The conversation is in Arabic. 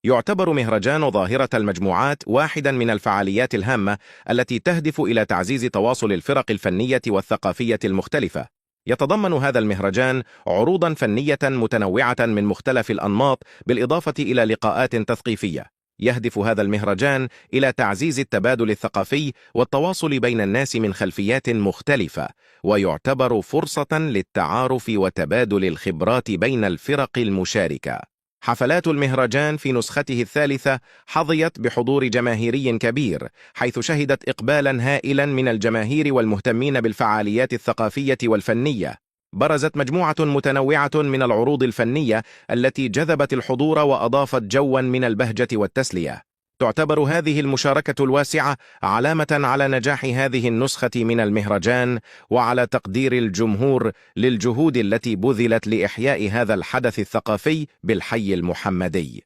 يعتبر مهرجان ظاهرة المجموعات واحدا من الفعاليات الهامة التي تهدف إلى تعزيز تواصل الفرق الفنية والثقافية المختلفة. يتضمن هذا المهرجان عروضا فنية متنوعة من مختلف الأنماط، بالإضافة إلى لقاءات تثقيفية. يهدف هذا المهرجان إلى تعزيز التبادل الثقافي والتواصل بين الناس من خلفيات مختلفة، ويعتبر فرصة للتعارف وتبادل الخبرات بين الفرق المشاركة. حفلات المهرجان في نسخته الثالثة حظيت بحضور جماهيري كبير، حيث شهدت إقبالا هائلا من الجماهير والمهتمين بالفعاليات الثقافية والفنية. برزت مجموعة متنوعة من العروض الفنية التي جذبت الحضور وأضافت جوا من البهجة والتسلية. تعتبر هذه المشاركة الواسعة علامة على نجاح هذه النسخة من المهرجان، وعلى تقدير الجمهور للجهود التي بذلت لإحياء هذا الحدث الثقافي بالحي المحمدي.